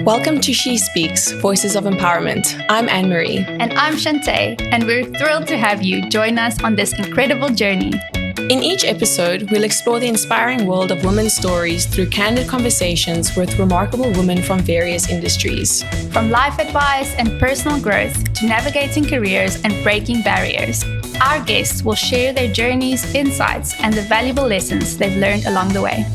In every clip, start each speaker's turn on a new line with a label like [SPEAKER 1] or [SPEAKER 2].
[SPEAKER 1] Welcome to She Speaks, Voices of Empowerment. I'm Anne-Marie.
[SPEAKER 2] And I'm Shantae, and we're thrilled to have you join us on this incredible journey.
[SPEAKER 1] In each episode, we'll explore the inspiring world of women's stories through candid conversations with remarkable women from various industries.
[SPEAKER 2] From life advice and personal growth to navigating careers and breaking barriers, our guests will share their journeys, insights, and the valuable lessons they've learned along the way.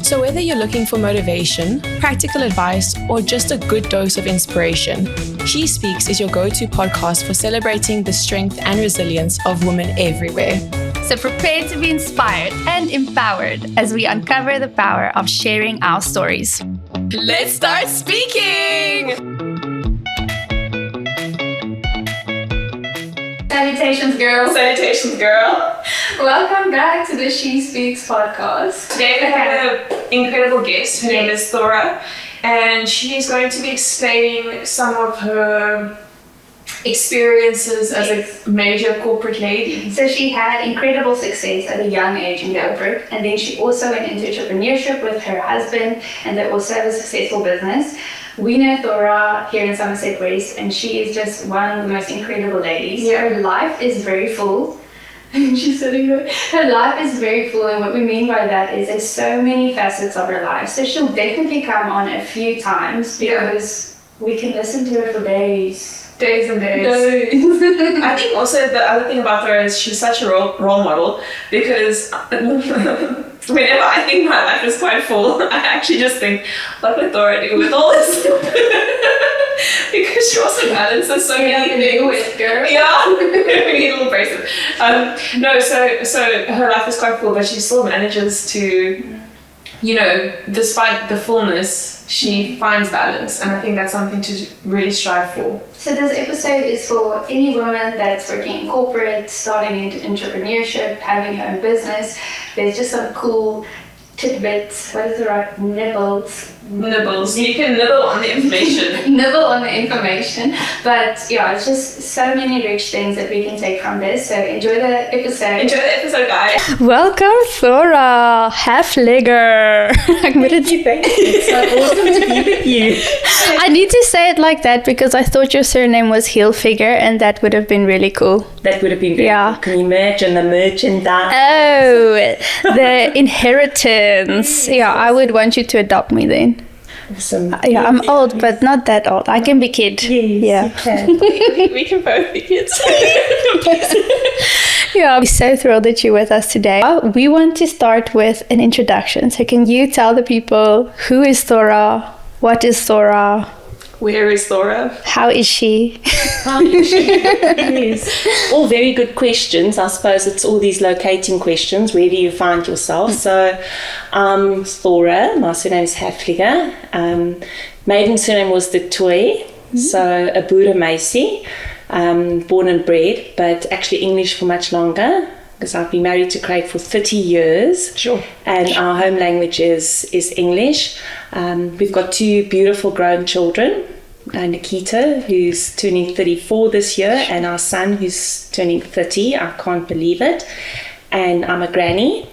[SPEAKER 1] So whether you're looking for motivation, practical advice, or just a good dose of inspiration, She Speaks is your go-to podcast for celebrating the strength and resilience of women everywhere.
[SPEAKER 2] So prepare to be inspired and empowered as we uncover the power of sharing our stories.
[SPEAKER 1] Let's start speaking!
[SPEAKER 2] Salutations, girls.
[SPEAKER 1] Salutations, girl.
[SPEAKER 2] Welcome back to the She Speaks podcast.
[SPEAKER 1] Today we have an incredible guest. Her name is Thora, and she's going to be explaining some of her experiences as a major corporate lady.
[SPEAKER 2] So she had incredible success at a young age in corporate, and then she also went into entrepreneurship with her husband, and they also have a successful business. We know Thora here in Somerset West, and she is just one of the most incredible ladies.
[SPEAKER 1] Yeah.
[SPEAKER 2] Her life is very full. She's sitting there. Her life is very full, and what we mean by that is there's so many facets of her life. So she'll definitely come on a few times because we can listen to her for days.
[SPEAKER 1] Days and days. I think also the other thing about her is she's such a role model, because whenever I think my life is quite full, I actually just think, what would Thora do with all this? Because she also balances so many things. Yeah, a little abrasive. No, so her life is quite full, but she still manages to, you know, despite the fullness, she finds balance, and I think that's something to really strive for.
[SPEAKER 2] So this episode is for any woman that's working in corporate, starting into entrepreneurship, having her own business. There's just some cool tidbits, what is the right, nibbles.
[SPEAKER 1] You can nibble on the information.
[SPEAKER 2] Nibble on the information. But yeah, it's just so many rich things that we can take from this. So enjoy the episode.
[SPEAKER 1] Enjoy the episode, guys.
[SPEAKER 2] Welcome, Thora, half-legger.
[SPEAKER 3] Thank you. It's so awesome to be with you.
[SPEAKER 2] I need to say it like that because I thought your surname was Hilfiger, and that would have been really cool.
[SPEAKER 3] That would have been very
[SPEAKER 2] Yeah.
[SPEAKER 3] cool. Can you imagine the merchandise?
[SPEAKER 2] Oh, the inheritance. Yeah, I would want you to adopt me then.
[SPEAKER 3] Awesome.
[SPEAKER 2] Yeah, I'm old, but not that old. I can be kid.
[SPEAKER 3] Yes, you can.
[SPEAKER 1] We can both be kids.
[SPEAKER 2] Yeah, I'm so thrilled that you're with us today. We want to start with an introduction. So can you tell the people who is Thora? What is Thora?
[SPEAKER 1] Where is Thora?
[SPEAKER 2] How is she?
[SPEAKER 3] Yes. All very good questions. I suppose it's all these locating questions. Where do you find yourself? So, Thora, my surname is Hafliger. Maiden surname was the Toy, so a Buddha Macy, born and bred, but actually English for much longer, because I've been married to Craig for 30 years.
[SPEAKER 1] Sure.
[SPEAKER 3] And our home language is English. We've got two beautiful grown children, Nikita, who's turning 34 this year, and our son, who's turning 30. I can't believe it. And I'm a granny.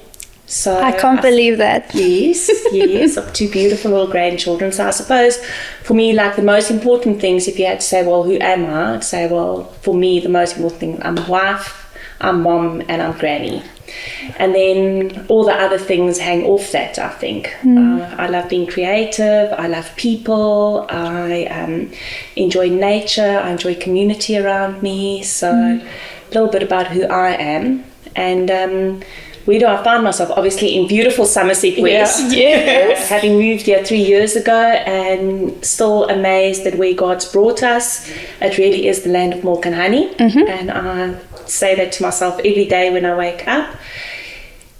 [SPEAKER 3] So
[SPEAKER 2] I can't believe that.
[SPEAKER 3] Yes, of two beautiful little grandchildren. So I suppose for me, like the most important things, if you had to say, well, who am I? I'd say, well, for me, the most important thing, I'm a wife, I'm mom, and I'm granny. And then all the other things hang off that, I think. I love being creative, I love people, I enjoy nature, I enjoy community around me. So a little bit about who I am. And where do I find myself? Obviously in beautiful Somerset West.
[SPEAKER 2] Yes.
[SPEAKER 3] Having moved here 3 years ago, and still amazed that where God's brought us, it really is the land of milk and honey. And I say that to myself every day when I wake up.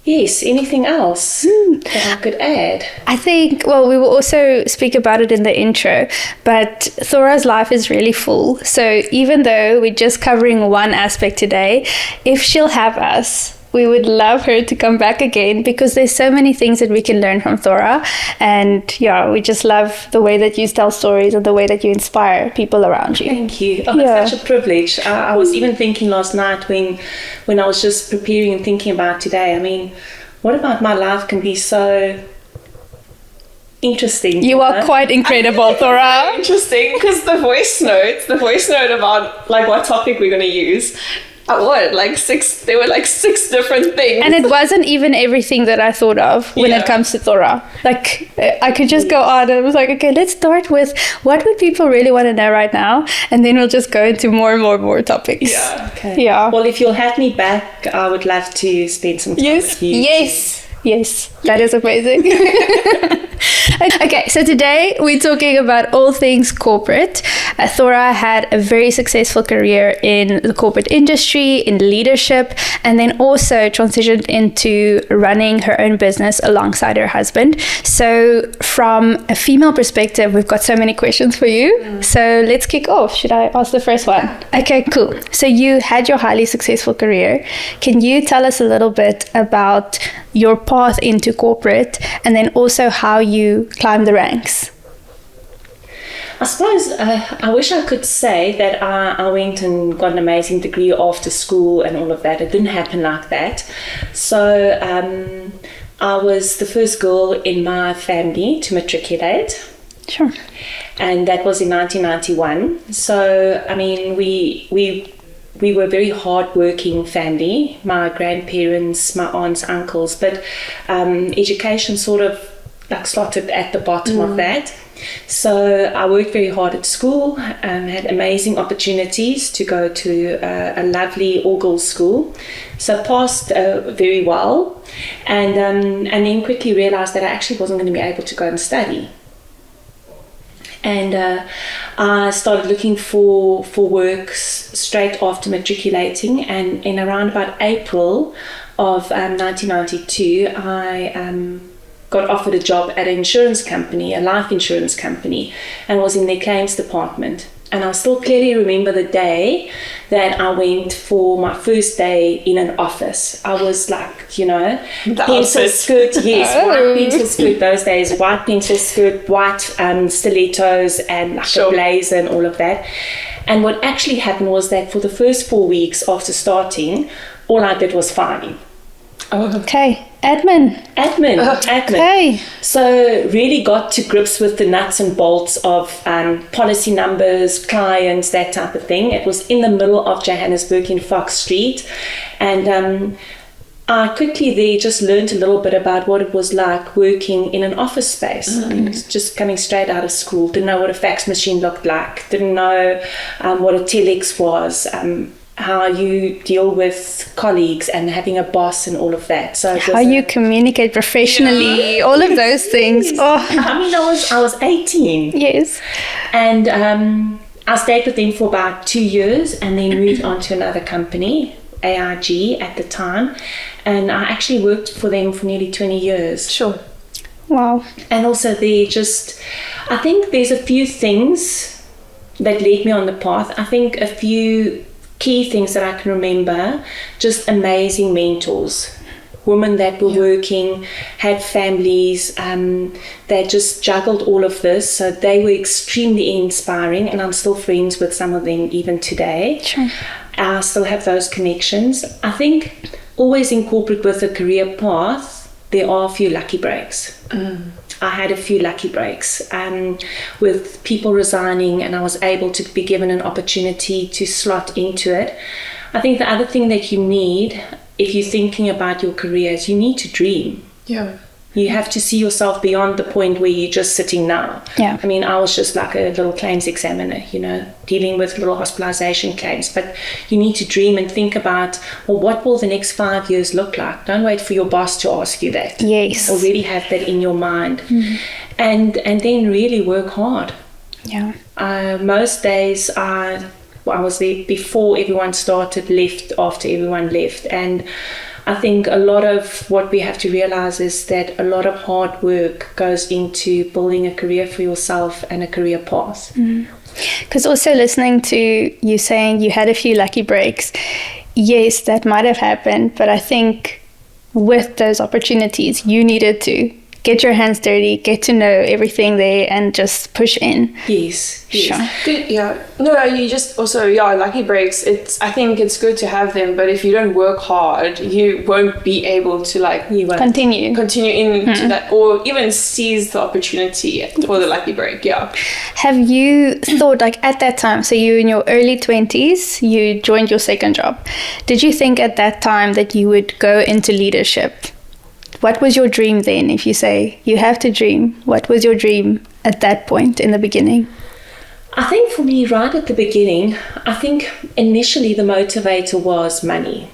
[SPEAKER 3] Yes, anything else that I could add?
[SPEAKER 2] I think, well, we will also speak about it in the intro, but Thora's life is really full. So even though we're just covering one aspect today, if she'll have us, we would love her to come back again, because there's so many things that we can learn from Thora. And yeah, we just love the way that you tell stories and the way that you inspire people around you.
[SPEAKER 3] Thank you. Oh, it's such a privilege. I was even thinking last night when I was just preparing and thinking about today, I mean, what about my life can be so interesting.
[SPEAKER 2] You are quite incredible, Thora.
[SPEAKER 1] Interesting, because the voice note about like what topic we're going to use, there were like six different things.
[SPEAKER 2] And it wasn't even everything that I thought of when it comes to Thora. Like, I could just go on and I was like, okay, let's start with what would people really want to know right now? And then we'll just go into more and more topics.
[SPEAKER 1] Yeah.
[SPEAKER 3] Okay.
[SPEAKER 2] Yeah.
[SPEAKER 3] Well, if you'll have me back, I would love to spend some time with you.
[SPEAKER 2] Yes, that is amazing. Okay, so today we're talking about all things corporate. Thora had a very successful career in the corporate industry, in leadership, and then also transitioned into running her own business alongside her husband. So from a female perspective, we've got so many questions for you. So let's kick off. Should I ask the first one? Okay, cool. So you had your highly successful career. Can you tell us a little bit about your path into corporate and then also how you climbed the ranks?
[SPEAKER 3] I suppose I wish I could say that I went and got an amazing degree after school and all of that. It didn't happen like that. So I was the first girl in my family to matriculate.
[SPEAKER 2] Sure.
[SPEAKER 3] And that was in 1991. So, I mean, we were a very hard-working family, my grandparents, my aunts, uncles, but education sort of like slotted at the bottom of that. So I worked very hard at school and had amazing opportunities to go to a lovely all-girls school. So passed very well, and then quickly realized that I actually wasn't going to be able to go and study. And I started looking for work straight after matriculating, and in around about April of 1992, I got offered a job at an insurance company, a life insurance company, and was in their claims department. And I still clearly remember the day that I went for my first day in an office. I was like, you know, pencil skirt, white pencil skirt those days, white pencil skirt, white stilettos, and like a blazer and all of that. And what actually happened was that for the first 4 weeks after starting, all I did was filing.
[SPEAKER 2] Okay. Admin. Okay.
[SPEAKER 3] So really got to grips with the nuts and bolts of policy numbers, clients, that type of thing. It was in the middle of Johannesburg in Fox Street, and I quickly there just learned a little bit about what it was like working in an office space. I mean, just coming straight out of school, didn't know what a fax machine looked like, didn't know what a telex was, how you deal with colleagues and having a boss and all of that. So
[SPEAKER 2] how you communicate professionally, all of those things. Oh.
[SPEAKER 3] I mean, I was 18.
[SPEAKER 2] Yes.
[SPEAKER 3] And I stayed with them for about 2 years and then moved on to another company, AIG at the time. And I actually worked for them for nearly 20 years.
[SPEAKER 2] Sure. Wow.
[SPEAKER 3] And also I think there's a few things that led me on the path. I think a few key things that I can remember, just amazing mentors, women that were working, had families, that just juggled all of this. So they were extremely inspiring, and I'm still friends with some of them even today.
[SPEAKER 2] Sure.
[SPEAKER 3] I still have those connections. I think always in corporate with a career path, there are a few lucky breaks. I had a few lucky breaks with people resigning, and I was able to be given an opportunity to slot into it. I think the other thing that you need, if you're thinking about your career, is you need to dream.
[SPEAKER 1] Yeah.
[SPEAKER 3] You have to see yourself beyond the point where you're just sitting now.
[SPEAKER 2] Yeah.
[SPEAKER 3] I mean, I was just like a little claims examiner, you know, dealing with little hospitalization claims. But you need to dream and think about, well, what will the next 5 years look like? Don't wait for your boss to ask you that.
[SPEAKER 2] Yes.
[SPEAKER 3] Already have that in your mind. And then really work hard.
[SPEAKER 2] Yeah.
[SPEAKER 3] Most days I was there before everyone started, left after everyone left. And I think a lot of what we have to realize is that a lot of hard work goes into building a career for yourself and a career path.
[SPEAKER 2] Because also listening to you saying you had a few lucky breaks, yes, that might have happened, but I think with those opportunities, you needed to get your hands dirty, get to know everything there, and just push in.
[SPEAKER 3] Yes.
[SPEAKER 2] Sure.
[SPEAKER 1] Good, yeah. No, you just also, lucky breaks. I think it's good to have them, but if you don't work hard, you won't be able to
[SPEAKER 2] Continue
[SPEAKER 1] into that, or even seize the opportunity for the lucky break. Yeah.
[SPEAKER 2] Have you thought, like, at that time, so you in your early 20s, you joined your second job. Did you think at that time that you would go into leadership? What was your dream then? If you say you have to dream, what was your dream at that point in the beginning?
[SPEAKER 3] I think for me, right at the beginning, I think initially the motivator was money.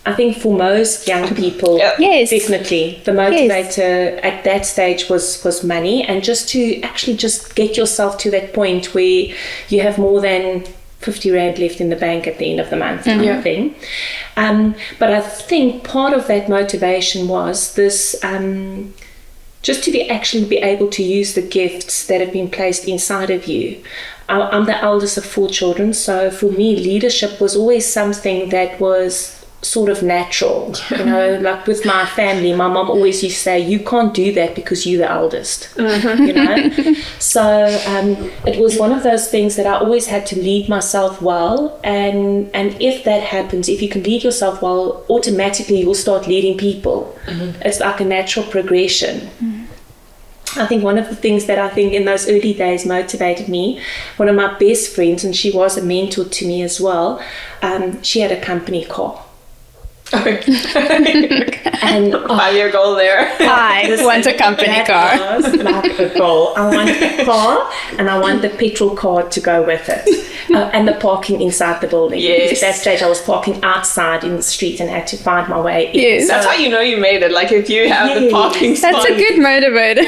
[SPEAKER 3] I think for most young people,
[SPEAKER 2] Yes.
[SPEAKER 3] definitely the motivator at that stage was money, and just to actually just get yourself to that point where you have more than 50 Rand left in the bank at the end of the month kind of thing. But I think part of that motivation was this, just to be able to use the gifts that have been placed inside of you. I'm the eldest of 4 children, so for me, leadership was always something that was sort of natural. Like with my family, my mom always used to say, you can't do that because you're the eldest. So it was one of those things that I always had to lead myself well, and if that happens, if you can lead yourself well, automatically you'll start leading people. It's like a natural progression. I think one of the things that I think in those early days motivated me, one of my best friends, and she was a mentor to me as well, she had a company car. And
[SPEAKER 1] 5-year goal there.
[SPEAKER 2] I want a company car.
[SPEAKER 3] That was like a goal. I want a car, and I want the petrol card to go with it, and the parking inside the building.
[SPEAKER 1] Yes.
[SPEAKER 3] At that stage, I was parking outside in the street and had to find my way in.
[SPEAKER 2] Yes.
[SPEAKER 1] That's how you know you made it. Like if you have the parking spot.
[SPEAKER 2] That's a good motivator.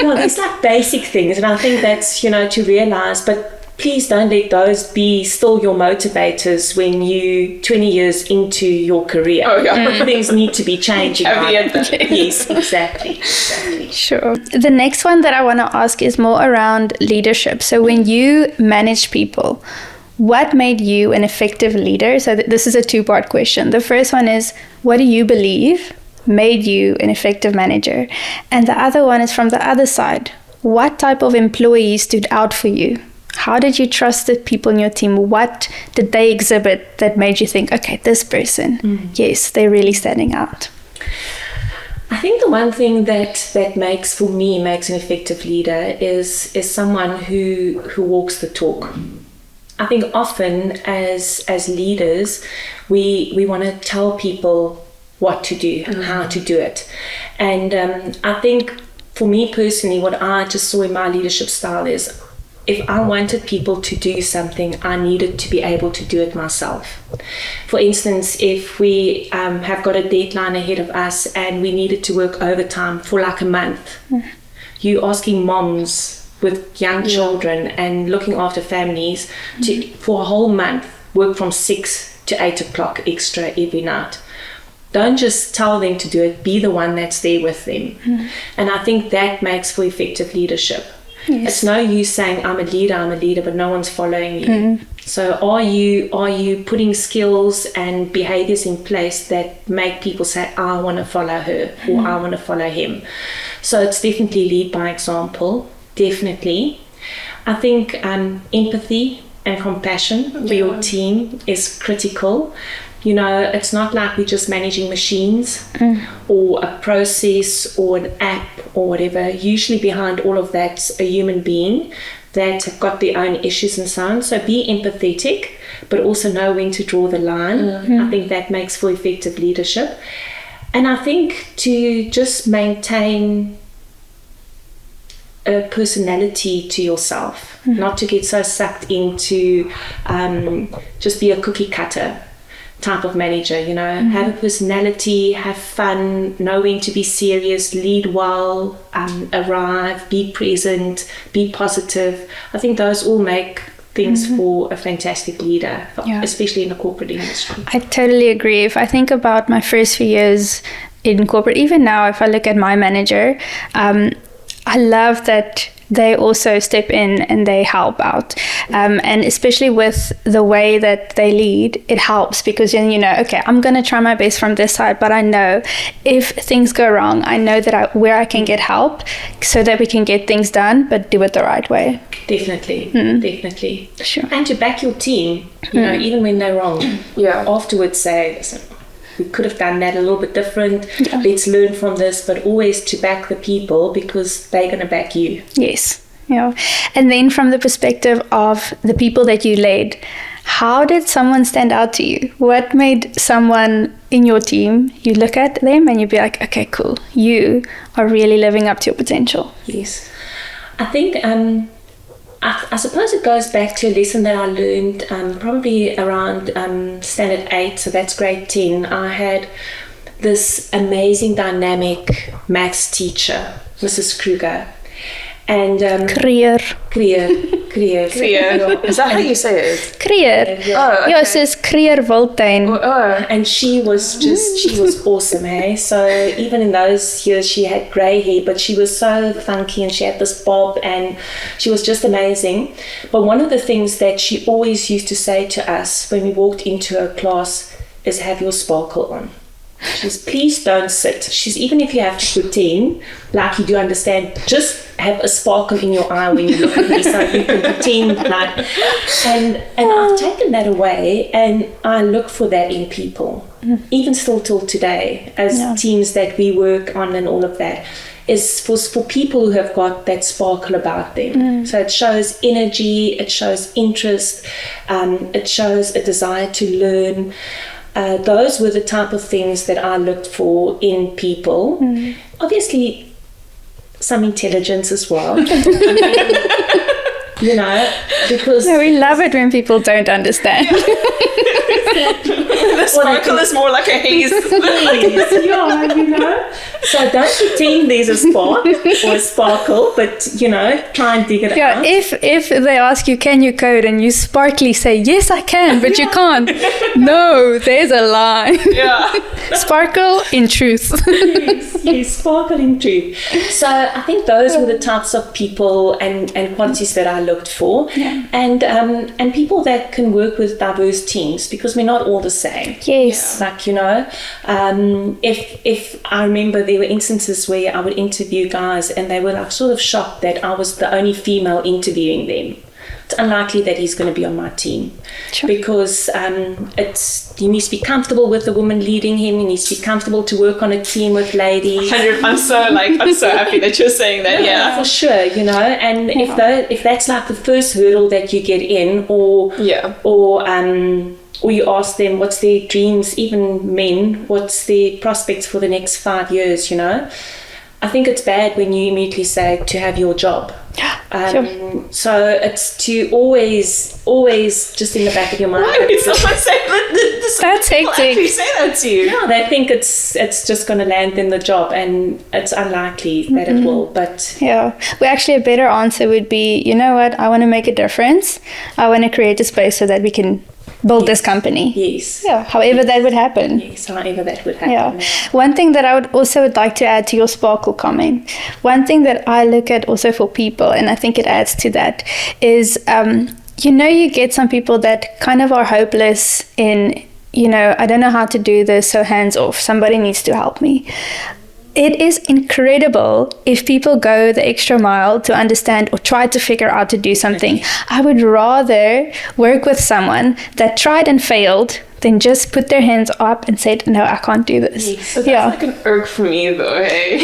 [SPEAKER 3] Well, it's like basic things, and I think that's to realize, but please don't let those be still your motivators when you 20 years into your career. Things need to be changing. Yes, exactly.
[SPEAKER 2] Sure. The next one that I want to ask is more around leadership. So when you manage people, what made you an effective leader? So this is a 2-part question. The first one is, what do you believe made you an effective manager? And the other one is from the other side. What type of employee stood out for you? How did you trust the people in your team? What did they exhibit that made you think, okay, this person, yes, they're really standing out?
[SPEAKER 3] I think the one thing that makes an effective leader is someone who walks the talk. I think often as leaders, we want to tell people what to do and how to do it. And I think for me personally, what I just saw in my leadership style is, if I wanted people to do something, I needed to be able to do it myself. For instance, if we have got a deadline ahead of us and we needed to work overtime for like a month, you asking moms with young children and looking after families to, for a whole month, work from 6 to 8 o'clock extra every night. Don't just tell them to do it, be the one that's there with them. And I think that makes for effective leadership. Yes. It's no use saying I'm a leader, but no one's following you. So are you putting skills and behaviors in place that make people say, I want to follow her or I want to follow him? So it's definitely lead by example, definitely. I think empathy and compassion for your team is critical. It's not like we're just managing machines or a process or an app or whatever. Usually behind all of that's a human being that have got their own issues and so on. So be empathetic, but also know when to draw the line. I think that makes for effective leadership. And I think to just maintain a personality to yourself, not to get so sucked into just be a cookie cutter type of manager, have a personality, have fun, know when to be serious, lead well, arrive, be present, be positive. I think those all make things for a fantastic leader, especially in the corporate industry.
[SPEAKER 2] I totally agree. If I think about my first few years in corporate, even now, if I look at my manager, I love that they also step in and they help out. And especially with the way that they lead, it helps because then you know, okay, I'm going to try my best from this side, but I know if things go wrong, I know that where I can get help so that we can get things done, but do it the right way.
[SPEAKER 3] Definitely.
[SPEAKER 2] Sure.
[SPEAKER 3] And to back your team, you know, even when they're wrong, afterwards say, listen, we could have done that a little bit different. Yeah. Let's learn from this, but always to back the people because they're going to back you.
[SPEAKER 2] Yes. Yeah. And then from the perspective of the people that you led, how did someone stand out to you? What made someone in your team, you look at them and you'd be like, okay, cool. You are really living up to your potential.
[SPEAKER 3] Yes. I think, I suppose it goes back to a lesson that I learned probably around standard 8, so that's grade 10. I had this amazing dynamic maths teacher, Mrs. Kruger. And
[SPEAKER 2] Creer.
[SPEAKER 1] Is that how you say it?
[SPEAKER 2] Creer.
[SPEAKER 1] Oh, okay.
[SPEAKER 2] Yes, it's Creer Voltaine.
[SPEAKER 3] And she was awesome, hey? So even in those years, she had grey hair, but she was so funky and she had this bob and she was just amazing. But one of the things that she always used to say to us when we walked into her class is have your sparkle on. She says, please don't sit. She's, even if you have to pretend, like you do understand, just have a sparkle in your eye when you look at me so you can pretend like. And I've taken that away and I look for that in people, even still till today, as teams that we work on and all of that, is for people who have got that sparkle about them. So it shows energy, it shows interest, it shows a desire to learn. Those were the type of things that I looked for in people. Obviously, some intelligence as well. You know, because...
[SPEAKER 2] No, we love it when people don't understand.
[SPEAKER 1] The sparkle is more like a haze.
[SPEAKER 3] You know. So don't pretend there's a spark or a sparkle, but, you know, try and dig it out.
[SPEAKER 2] If they ask you, can you code? And you sparkly say, yes, I can, but you can't. No, there's a lie.
[SPEAKER 1] Yeah.
[SPEAKER 2] Sparkle in truth.
[SPEAKER 3] Yes, sparkle in truth. So I think those were the types of people and qualities that I looked for.
[SPEAKER 2] Yeah.
[SPEAKER 3] And people that can work with diverse teams, because we're not all the same.
[SPEAKER 2] Yes.
[SPEAKER 3] Like, you know, if I remember there were instances where I would interview guys and they were like sort of shocked that I was the only female interviewing them. It's unlikely that he's going to be on my team.
[SPEAKER 2] Sure.
[SPEAKER 3] Because he needs to be comfortable with the woman leading him. He needs to be comfortable to work on a team with ladies.
[SPEAKER 1] I'm so happy that you're saying that. Yeah,
[SPEAKER 3] for sure. You know, and if that's like the first hurdle that you get in, or you ask them what's their dreams, even men, what's their prospects for the next 5 years, you know. I think it's bad when you immediately say to have your job.
[SPEAKER 2] Sure.
[SPEAKER 3] So it's to always just in the back of your mind.
[SPEAKER 1] Why would someone say that?
[SPEAKER 2] That's hectic.
[SPEAKER 1] Actually say that to you?
[SPEAKER 3] No, they think it's just going to land them the job, and it's unlikely that it will. But
[SPEAKER 2] yeah, well, actually, a better answer would be, you know what? I want to make a difference. I want to create a space so that we can build this company.
[SPEAKER 3] Yes.
[SPEAKER 2] Yeah, however that would happen.
[SPEAKER 3] Yes, however that would happen.
[SPEAKER 2] Yeah. One thing that I would like to add to your sparkle comment, one thing that I look at also for people, and I think it adds to that, is, you know, you get some people that kind of are hopeless in, you know, I don't know how to do this, so hands off. Somebody needs to help me. It is incredible if people go the extra mile to understand or try to figure out to do something. I would rather work with someone that tried and failed than just put their hands up and said, no, I can't do this.
[SPEAKER 3] Yes.
[SPEAKER 1] But that's like an irk for me though, hey?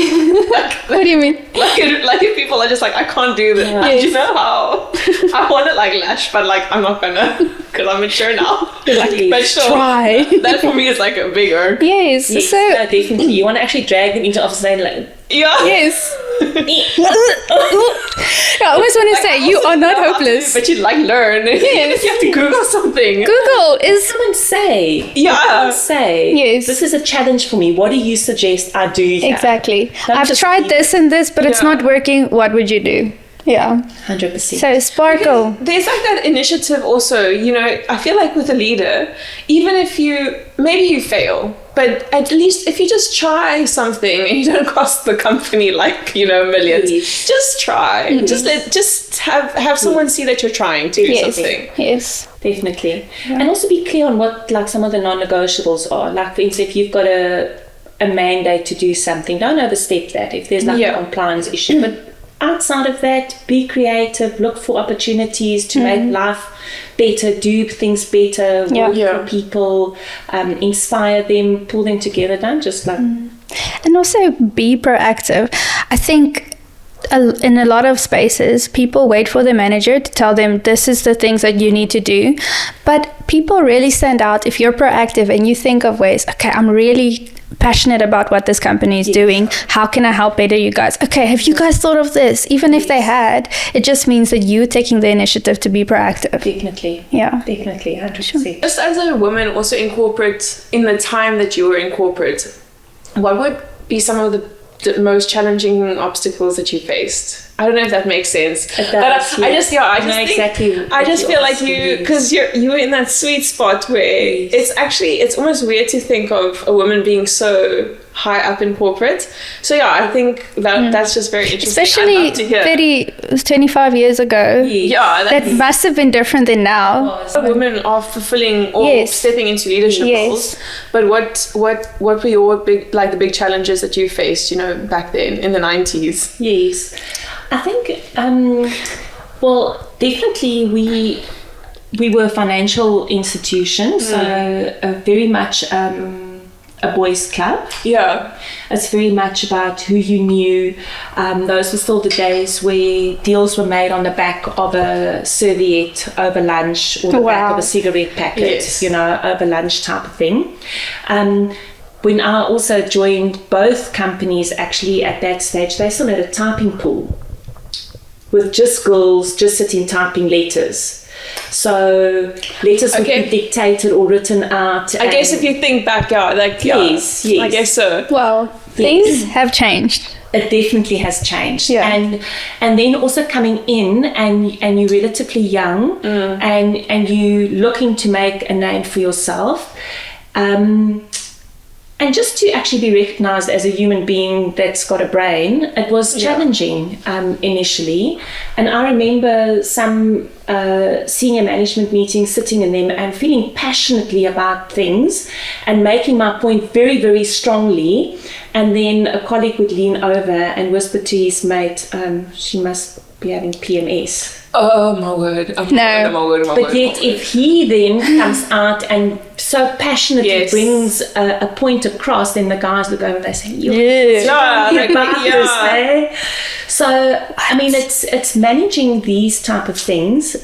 [SPEAKER 2] What do you mean?
[SPEAKER 1] Like if people are just like, I can't do this.
[SPEAKER 3] Yeah.
[SPEAKER 1] Yes. You know how? I want to like lash, but like I'm not gonna, because I'm mature now. But sure,
[SPEAKER 2] Try.
[SPEAKER 1] That for me is like a big irk.
[SPEAKER 2] Yes. So
[SPEAKER 3] no, definitely. You want to actually drag them into office and like,
[SPEAKER 1] yeah.
[SPEAKER 2] yes. I always want to say, you are not hopeless.
[SPEAKER 1] But you like learn.
[SPEAKER 2] Yes.
[SPEAKER 1] You have to Google something.
[SPEAKER 2] Google is...
[SPEAKER 3] come and say.
[SPEAKER 1] Yeah.
[SPEAKER 3] Come and say.
[SPEAKER 2] Yes.
[SPEAKER 3] This is a challenge for me. What do you suggest I do here?
[SPEAKER 2] Exactly.
[SPEAKER 3] Don't
[SPEAKER 2] I've
[SPEAKER 3] just
[SPEAKER 2] tried
[SPEAKER 3] leave
[SPEAKER 2] this and this, but it's
[SPEAKER 1] Yeah.
[SPEAKER 2] not working. What would you do? Yeah.
[SPEAKER 3] 100%.
[SPEAKER 2] So sparkle.
[SPEAKER 1] Because there's like that initiative also, you know, I feel like with a leader, even if maybe you fail, but at least if you just try something and you don't cost the company like, you know, millions, just try. Just have someone see that you're trying to do something.
[SPEAKER 2] Yes.
[SPEAKER 3] Definitely. And also be clear on what like some of the non-negotiables are. Like for instance, if you've got a mandate to do something, don't overstep that if there's like a compliance issue. But outside of that, be creative, look for opportunities to make life better, do things better, work for people, inspire them, pull them together. Don't just like...
[SPEAKER 2] And also be proactive. I think in a lot of spaces, people wait for the manager to tell them this is the things that you need to do. But people really stand out if you're proactive and you think of ways, okay, I'm really passionate about what this company is doing. How can I help better you guys? Okay, have you guys thought of this? Even if they had, it just means that you're taking the initiative to be proactive.
[SPEAKER 3] Definitely.
[SPEAKER 2] Yeah.
[SPEAKER 3] Definitely, 100%.
[SPEAKER 2] Sure.
[SPEAKER 1] Just as a woman also in corporate, in the time that you were in corporate, what would be some of the most challenging obstacles that you faced? I don't know if that makes sense.
[SPEAKER 3] It does,
[SPEAKER 1] but I just feel like because you were in that sweet spot where it's almost weird to think of a woman being so high up in corporate. So I think that's just very interesting.
[SPEAKER 2] Especially 25 years ago.
[SPEAKER 1] Yeah,
[SPEAKER 2] that must have been different than now.
[SPEAKER 1] Women are fulfilling or stepping into leadership roles. But what were your the big challenges that you faced, you know, back then in the 90s?
[SPEAKER 3] Yes. I think, definitely we were a financial institution, so very much a boys' club.
[SPEAKER 1] Yeah.
[SPEAKER 3] It's very much about who you knew. Those were still the days where deals were made on the back of a serviette over lunch or the back of a cigarette packet, you know, over lunch type of thing. When I also joined both companies, actually at that stage, they still had a typing pool with just girls just sitting typing letters. So letters would be dictated or written out.
[SPEAKER 1] I guess if you think back, yes, I guess so.
[SPEAKER 2] Well, things have changed.
[SPEAKER 3] It definitely has changed. And then also coming in and you're relatively young and you looking to make a name for yourself. And just to actually be recognised as a human being that's got a brain, it was challenging initially. And I remember some senior management meetings, sitting in them and feeling passionately about things and making my point very, very strongly. And then a colleague would lean over and whisper to his mate, she must be having PMS.
[SPEAKER 1] Oh my word.
[SPEAKER 2] No.
[SPEAKER 3] But yet if he then comes out and so passionately brings a point across, then the guys look over and they say, So I mean it's managing these type of things.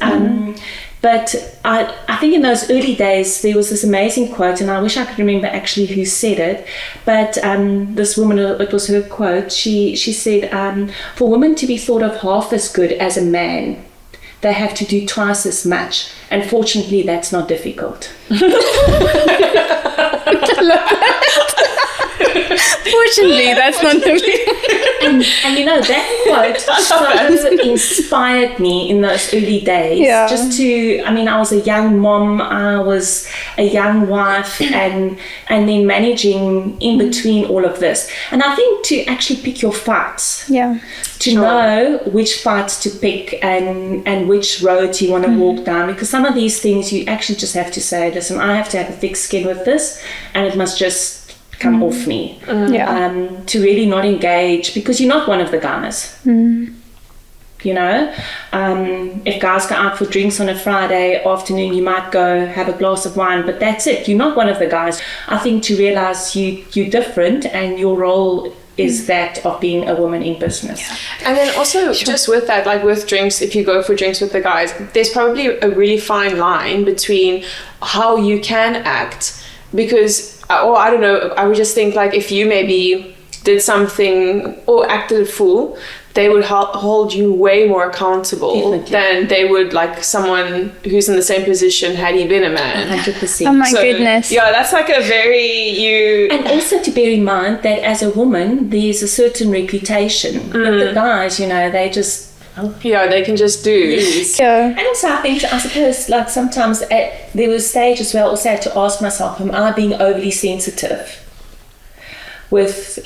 [SPEAKER 3] But I think in those early days there was this amazing quote, and I wish I could remember actually who said it, but this woman, it was her quote, she said, for women to be thought of half as good as a man, they have to do twice as much. And fortunately, that's not difficult.
[SPEAKER 2] Fortunately, that's not difficult.
[SPEAKER 3] And you know, that quote so inspired me in those early days. Just to, I mean, I was a young mom, I was a young wife, and then managing in between all of this. And I think to actually pick your fights. To know which fights to pick and which roads you want to walk down, because some of these things you actually just have to say, listen, I have to have a thick skin with this and it must just come off me. To really not engage, because you're not one of the guys. You know, if guys go out for drinks on a Friday afternoon, you might go have a glass of wine, but that's it. You're not one of the guys. I think to realize you're different and your role is that of being a woman in business.
[SPEAKER 1] And then also just with that, like with drinks, if you go for drinks with the guys, there's probably a really fine line between how you can act, because, or I don't know, I would just think like if you maybe did something or acted a fool, they would hold you way more accountable than they would like someone who's in the same position had he been a man.
[SPEAKER 3] 100%.
[SPEAKER 2] Oh my goodness.
[SPEAKER 1] Yeah, that's like a very
[SPEAKER 3] And also to bear in mind that as a woman, there's a certain reputation. But the guys, you know, they just
[SPEAKER 1] Yeah, they can just do.
[SPEAKER 3] Yes.
[SPEAKER 2] Yeah.
[SPEAKER 3] And also, I suppose, like sometimes there was stages where I also had to ask myself, am I being overly sensitive with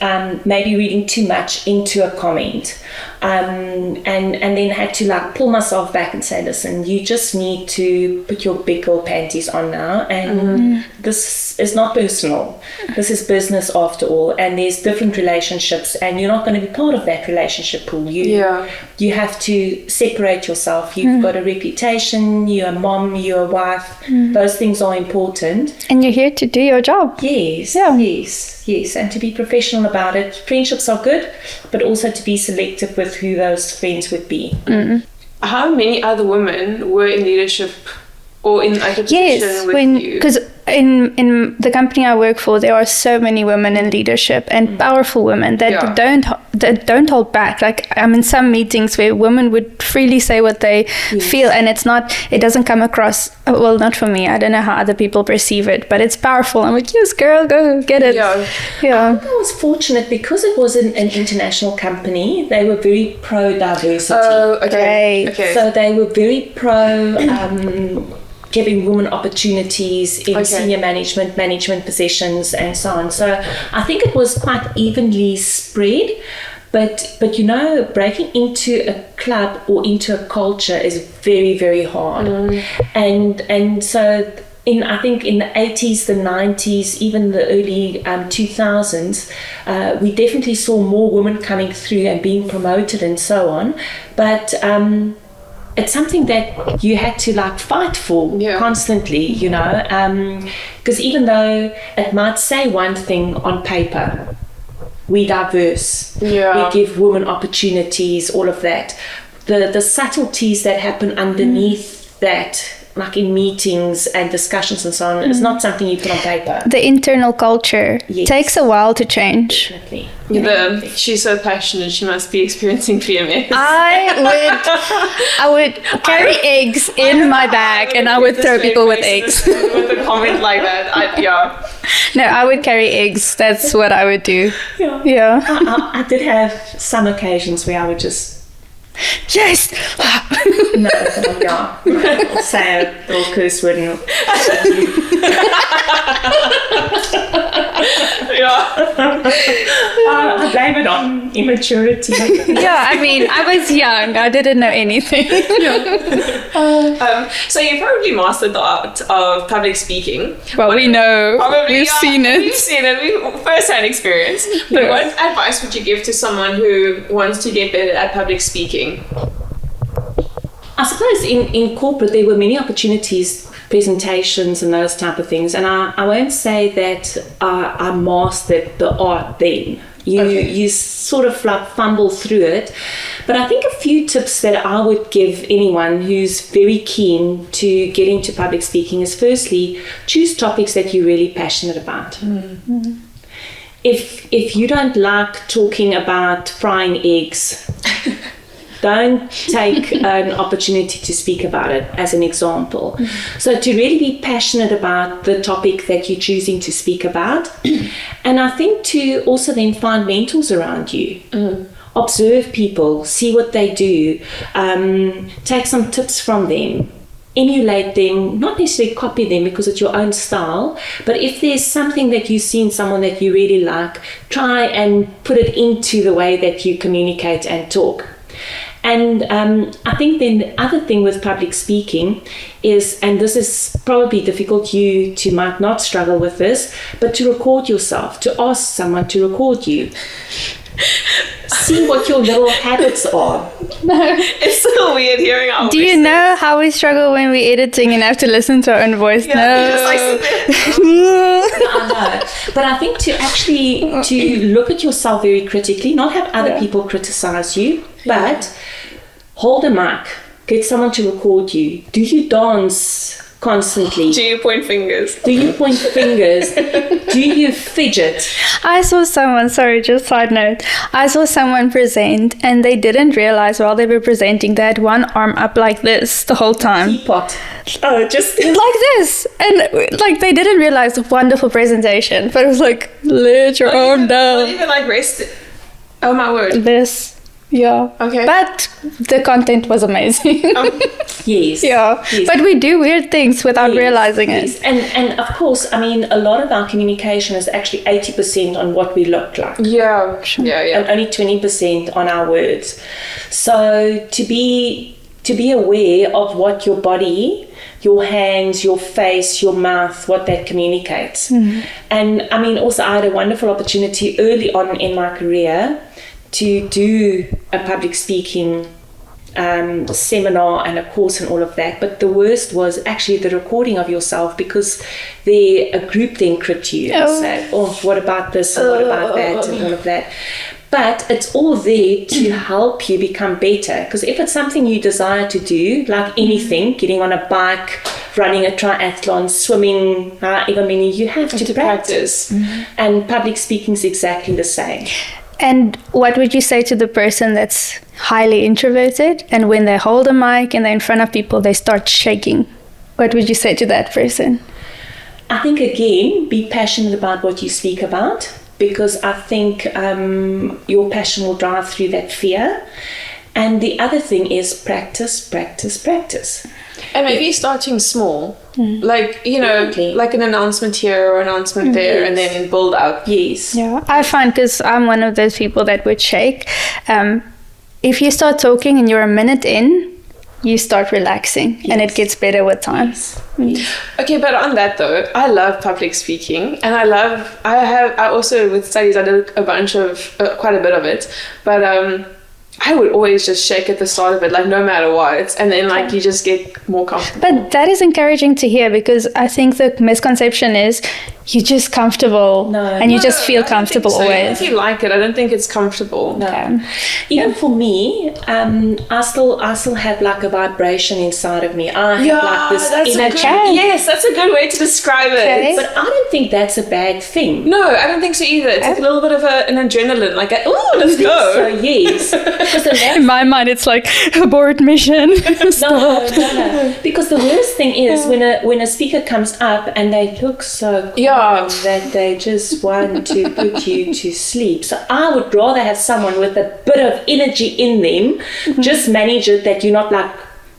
[SPEAKER 3] maybe reading too much into a comment, and then had to like pull myself back and say, listen, you just need to put your big girl panties on now, and this is not personal, this is business after all, and there's different relationships, and you're not going to be part of that relationship pool. You have to separate yourself. You've got a reputation, you're a mom, you're a wife, those things are important,
[SPEAKER 2] And you're here to do your job.
[SPEAKER 3] yes, and to be professional about it. Friendships are good, but also to be selective with who those friends would be.
[SPEAKER 1] How many other women were in leadership or in like a position with you?
[SPEAKER 2] Because in the company I work for, there are so many women in leadership and powerful women that don't hold back. Like I'm in some meetings where women would freely say what they feel, and it doesn't come across, well, not for me. I don't know how other people perceive it, but it's powerful. I'm like, yes, girl, go get it.
[SPEAKER 3] I think I was fortunate because it was an international company. They were very pro diversity.
[SPEAKER 1] Oh, okay. Okay.
[SPEAKER 3] So they were very pro giving women opportunities in senior management positions and so on. So I think it was quite evenly spread. But breaking into a club or into a culture is very, very hard. And so I think in the 80s, the 90s, even the early 2000s, we definitely saw more women coming through and being promoted and so on. But it's something that you had to like fight for constantly, because even though it might say one thing on paper, we diverse, we give women opportunities, all of that, the subtleties that happen underneath that, like in meetings and discussions and so on, it's not something you put on paper.
[SPEAKER 2] The internal culture takes a while to change.
[SPEAKER 3] Definitely.
[SPEAKER 1] She's so passionate, she must be experiencing PMS.
[SPEAKER 2] I would carry eggs in my bag and I would throw people with eggs.
[SPEAKER 1] With a comment like that,
[SPEAKER 2] No, I would carry eggs. That's what I would do.
[SPEAKER 3] Yeah. I did have some occasions where I would just
[SPEAKER 2] yes.
[SPEAKER 3] I'll say a little curse word and I blame it on immaturity.
[SPEAKER 2] I mean, I was young. I didn't know anything.
[SPEAKER 1] So you probably mastered the art of public speaking.
[SPEAKER 2] Well, we know.
[SPEAKER 1] Probably,
[SPEAKER 2] We've seen it.
[SPEAKER 1] We've seen it. We've first-hand experience. But what advice would you give to someone who wants to get better at public speaking?
[SPEAKER 3] I suppose in corporate there were many opportunities, presentations and those type of things, and I won't say that I mastered the art then. You sort of like fumble through it, but I think a few tips that I would give anyone who's very keen to get into public speaking is, firstly, choose topics that you're really passionate about. If you don't like talking about frying eggs, don't take an opportunity to speak about it, as an example. So to really be passionate about the topic that you're choosing to speak about. And I think to also then find mentors around you. Observe people, see what they do, take some tips from them, emulate them, not necessarily copy them because it's your own style, but if there's something that you see in someone that you really like, try and put it into the way that you communicate and talk. And I think then the other thing with public speaking is, and this is probably difficult, you might not struggle with this, but to record yourself, to ask someone to record you. See what your little habits are.
[SPEAKER 1] It's so weird hearing our
[SPEAKER 2] Do you know how we struggle when we're editing and have to listen to our own voice?
[SPEAKER 1] Just like
[SPEAKER 3] I know. But I think to look at yourself very critically, not have other people criticize you, but hold a mic, get someone to record you. Do you dance constantly?
[SPEAKER 1] Do you point fingers?
[SPEAKER 3] Do you point fingers? Do you fidget?
[SPEAKER 2] I saw someone, sorry, just side note. I saw someone present and they didn't realize while they were presenting they had one arm up like this the whole time.
[SPEAKER 3] Teapot. Oh, just
[SPEAKER 2] like this. And like they didn't realize the wonderful presentation, but it was like, let your arm down.
[SPEAKER 1] Even like rest. Oh my word.
[SPEAKER 2] This. Yeah.
[SPEAKER 1] Okay.
[SPEAKER 2] But the content was amazing.
[SPEAKER 3] Yes.
[SPEAKER 2] Yeah.
[SPEAKER 3] Yes.
[SPEAKER 2] But we do weird things without realizing it.
[SPEAKER 3] Yes. And of course, I mean, a lot of our communication is actually 80% on what we look like.
[SPEAKER 1] Yeah. Yeah.
[SPEAKER 3] And only 20% on our words. So to be aware of what your body, your hands, your face, your mouth, what that communicates. And I mean, also I had a wonderful opportunity early on in my career to do a public speaking seminar and a course and all of that. But the worst was actually the recording of yourself, because a group then critique you and say, oh, what about this and what about that and all of that. But it's all there to help you become better. Because if it's something you desire to do, like anything, getting on a bike, running a triathlon, swimming, however many, you have to practice. And public speaking is exactly the same.
[SPEAKER 2] And what would you say to the person that's highly introverted and when they hold a mic and they're in front of people, they start shaking? What would you say to that person?
[SPEAKER 3] I think, again, be passionate about what you speak about, because I think your passion will drive through that fear. And the other thing is practice, practice, practice.
[SPEAKER 1] And maybe starting small, like,
[SPEAKER 3] Exactly.
[SPEAKER 1] like an announcement here or announcement there, and then build up.
[SPEAKER 3] Yes.
[SPEAKER 2] Yeah, I find, because I'm one of those people that would shake, if you start talking and you're a minute in, you start relaxing, and it gets better with time.
[SPEAKER 1] Okay, but on that though, I love public speaking, and I also, with studies, I did a bunch of, quite a bit of it, but I would always just shake at the start of it, like no matter what, and then like you just get more comfortable.
[SPEAKER 2] But that is encouraging to hear, because I think the misconception is you're just comfortable and you just feel comfortable
[SPEAKER 1] Even
[SPEAKER 2] always.
[SPEAKER 1] if you like it, I don't think it's comfortable.
[SPEAKER 3] No. Even for me, I still have like a vibration inside of me. I have like this inner
[SPEAKER 1] yes, that's a good way to describe it.
[SPEAKER 3] But I don't think that's a bad thing.
[SPEAKER 1] No, I don't think so either. It's like a little bit of an adrenaline, like, oh, let's go.
[SPEAKER 3] So yes, because
[SPEAKER 2] In my mind, it's like abort mission.
[SPEAKER 3] no. Because the worst thing is when a speaker comes up and they look so calm that they just want to put you to sleep. So I would rather have someone with a bit of energy in them, just manage it that you're not like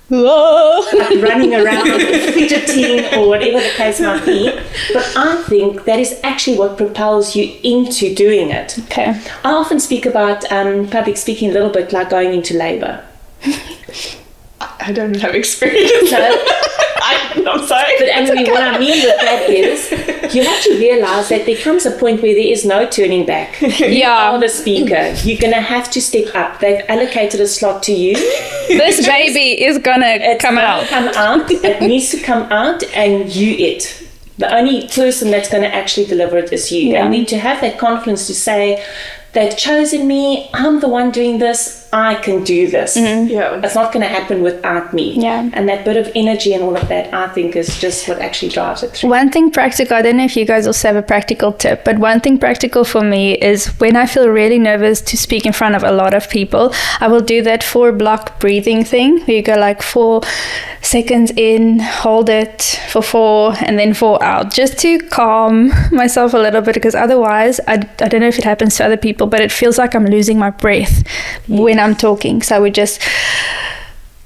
[SPEAKER 3] running around fidgeting or whatever the case might be. But I think that is actually what propels you into doing it.
[SPEAKER 2] Okay.
[SPEAKER 3] I often speak about public speaking a little bit like going into labor.
[SPEAKER 1] I don't have experience.
[SPEAKER 3] No.
[SPEAKER 1] I'm sorry.
[SPEAKER 3] But Emily, what I mean with that is you have to realize that there comes a point where there is no turning back. You are the speaker. You're going to have to step up. They've allocated a slot to you.
[SPEAKER 2] This baby is gonna come out.
[SPEAKER 3] It needs to come out, and you it. The only person that's going to actually deliver it is you.
[SPEAKER 2] Yeah.
[SPEAKER 3] And then to have that confidence to say, they've chosen me, I'm the one doing this, I can do this.
[SPEAKER 1] Yeah.
[SPEAKER 3] It's not going to happen without me.
[SPEAKER 2] Yeah.
[SPEAKER 3] And that bit of energy and all of that, I think, is just what actually drives it through.
[SPEAKER 2] One thing practical, I don't know if you guys also have a practical tip, but one thing practical for me is when I feel really nervous to speak in front of a lot of people, I will do that 4-block breathing thing where you go like 4 seconds in, hold it for 4, and then 4 out, just to calm myself a little bit, because otherwise, I don't know if it happens to other people, but it feels like I'm losing my breath when I'm talking. So I would just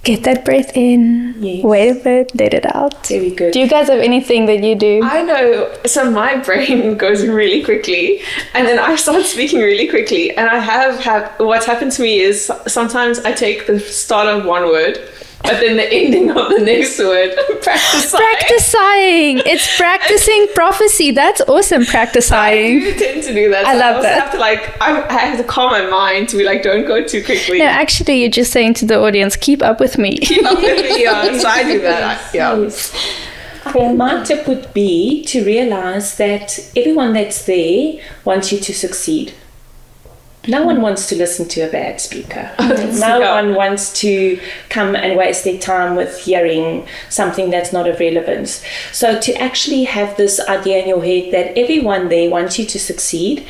[SPEAKER 2] get that breath in, wait a bit, let it out.
[SPEAKER 3] Very good.
[SPEAKER 2] Do you guys have anything that you do?
[SPEAKER 1] I know. So my brain goes really quickly, and then I start speaking really quickly. And I have what's happened to me is sometimes I take the start of one word, but then the ending of the next word, practice
[SPEAKER 2] Practicing. It's practicing prophecy. That's awesome,
[SPEAKER 1] I
[SPEAKER 2] practicing.
[SPEAKER 1] do tend to do that.
[SPEAKER 2] I
[SPEAKER 1] So
[SPEAKER 2] love
[SPEAKER 1] also
[SPEAKER 2] that.
[SPEAKER 1] have to I have to calm my mind to be like, don't go too quickly.
[SPEAKER 2] No, actually, you're just saying to the audience, keep up with me.
[SPEAKER 1] Keep up with me, yeah. So I do that. Yeah.
[SPEAKER 3] I think my tip would be to realize that everyone that's there wants you to succeed. No one wants to listen to a bad speaker. No one wants to come and waste their time with hearing something that's not of relevance. So to actually have this idea in your head that everyone there wants you to succeed,